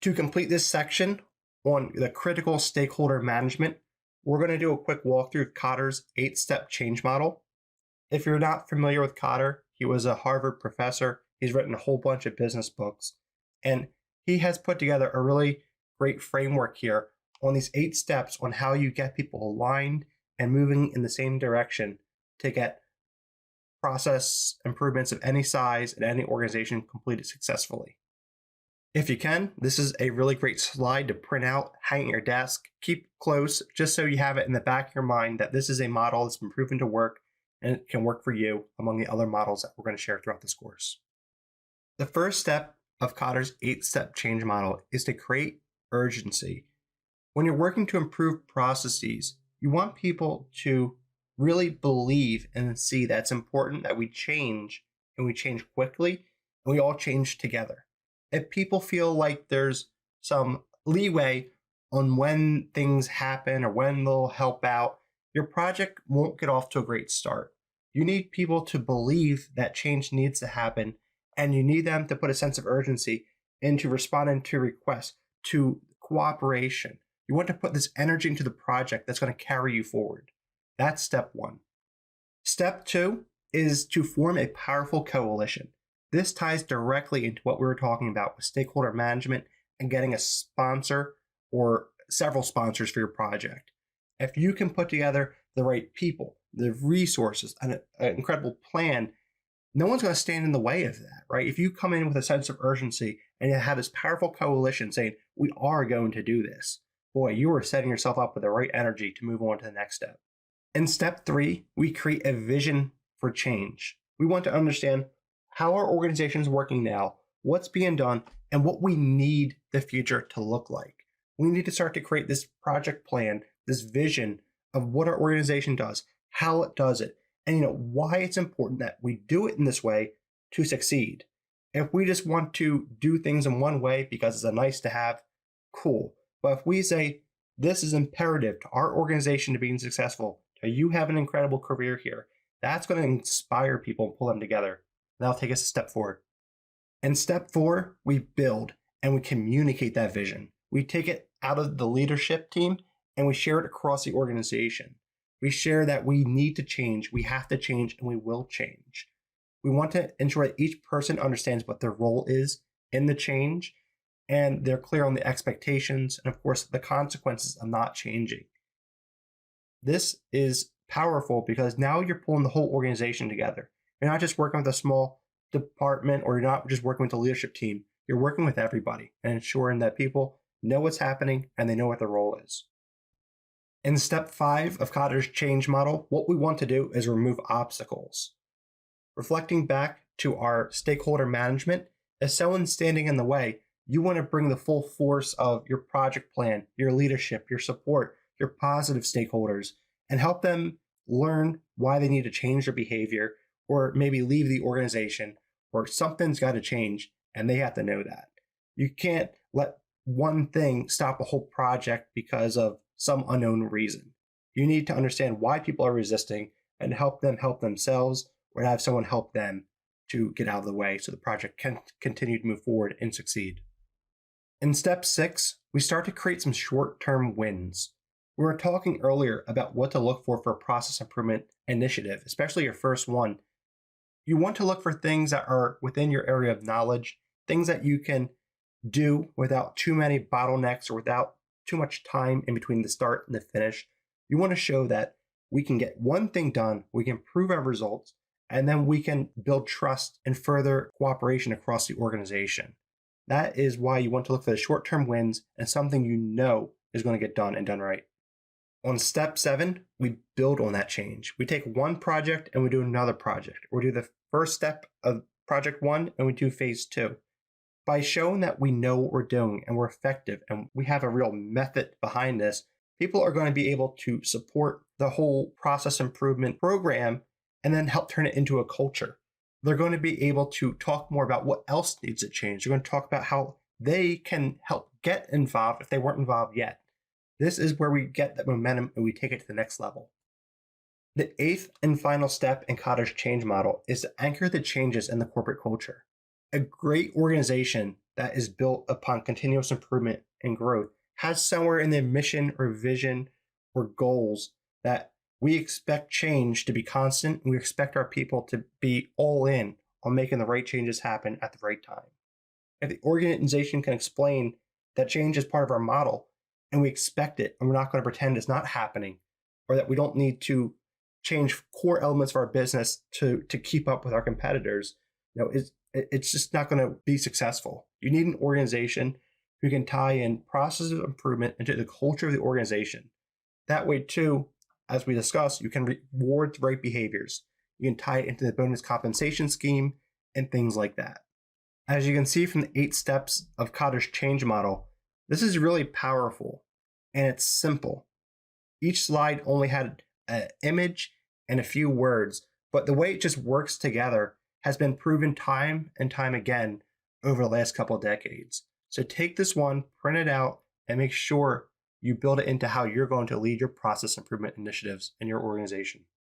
To complete this section on the critical stakeholder management, we're going to do a quick walkthrough of Kotter's 8-step change model. If you're not familiar with Kotter, he was a Harvard professor. He's written a whole bunch of business books, and he has put together a really great framework here on these 8 steps on how you get people aligned and moving in the same direction to get process improvements of any size and any organization completed successfully. If you can, this is a really great slide to print out, hang at your desk, keep close, just so you have it in the back of your mind that this is a model that's been proven to work and it can work for you among the other models that we're going to share throughout this course. The first step of Kotter's 8-step change model is to create urgency. When you're working to improve processes, you want people to really believe and see that it's important that we change, and we change quickly, and we all change together. If people feel like there's some leeway on when things happen or when they'll help out, your project won't get off to a great start. You need people to believe that change needs to happen, and you need them to put a sense of urgency into responding to requests, to cooperation. You want to put this energy into the project that's going to carry you forward. That's step 1. Step 2 is to form a powerful coalition. This ties directly into what we were talking about with stakeholder management and getting a sponsor or several sponsors for your project. If you can put together the right people, the resources, and an incredible plan, no one's going to stand in the way of that, right? If you come in with a sense of urgency and you have this powerful coalition saying, we are going to do this, boy, you are setting yourself up with the right energy to move on to the next step. In step 3, we create a vision for change. We want to understand how our organization is working now, what's being done, and what we need the future to look like. We need to start to create this project plan, this vision of what our organization does, how it does it, and why it's important that we do it in this way to succeed. If we just want to do things in one way because it's a nice to have, cool. But if we say this is imperative to our organization to being successful, to you have an incredible career here, that's going to inspire people and pull them together. That'll take us a step forward. In step 4, we build and we communicate that vision. We take it out of the leadership team and we share it across the organization. We share that we need to change, we have to change, and we will change. We want to ensure that each person understands what their role is in the change, and they're clear on the expectations and, of course, the consequences of not changing. This is powerful because now you're pulling the whole organization together. You're not just working with a small department, or you're not just working with the leadership team. You're working with everybody and ensuring that people know what's happening and they know what their role is. In step 5 of Kotter's change model, what we want to do is remove obstacles. Reflecting back to our stakeholder management, if someone's standing in the way, you want to bring the full force of your project plan, your leadership, your support, your positive stakeholders, and help them learn why they need to change their behavior, or maybe leave the organization, or something's got to change, and they have to know that. You can't let one thing stop a whole project because of some unknown reason. You need to understand why people are resisting and help them help themselves, or have someone help them to get out of the way so the project can continue to move forward and succeed. In step 6, we start to create some short-term wins. We were talking earlier about what to look for a process improvement initiative, especially your first one. You want to look for things that are within your area of knowledge, things that you can do without too many bottlenecks or without too much time in between the start and the finish. You want to show that we can get one thing done, we can improve our results, and then we can build trust and further cooperation across the organization. That is why you want to look for the short-term wins and something you know is going to get done and done right. On step 7, we build on that change. We take one project and we do another project. Or we do the first step of project 1 and we do phase 2. By showing that we know what we're doing and we're effective and we have a real method behind this, people are going to be able to support the whole process improvement program and then help turn it into a culture. They're going to be able to talk more about what else needs to change. They're going to talk about how they can help get involved if they weren't involved yet. This is where we get that momentum and we take it to the next level. The 8th and final step in Kotter's change model is to anchor the changes in the corporate culture. A great organization that is built upon continuous improvement and growth has somewhere in their mission or vision or goals that we expect change to be constant. And we expect our people to be all in on making the right changes happen at the right time. If the organization can explain that change is part of our model and we expect it and we're not going to pretend it's not happening, or that we don't need to change core elements of our business to keep up with our competitors, it's just not going to be successful. You need an organization who can tie in processes of improvement into the culture of the organization. That way, too, as we discussed, you can reward the right behaviors. You can tie it into the bonus compensation scheme and things like that. As you can see from the 8 steps of Kotter's change model, this is really powerful and it's simple. Each slide only had an image and a few words, but the way it just works together has been proven time and time again over the last couple of decades. So take this one, print it out, and make sure you build it into how you're going to lead your process improvement initiatives in your organization.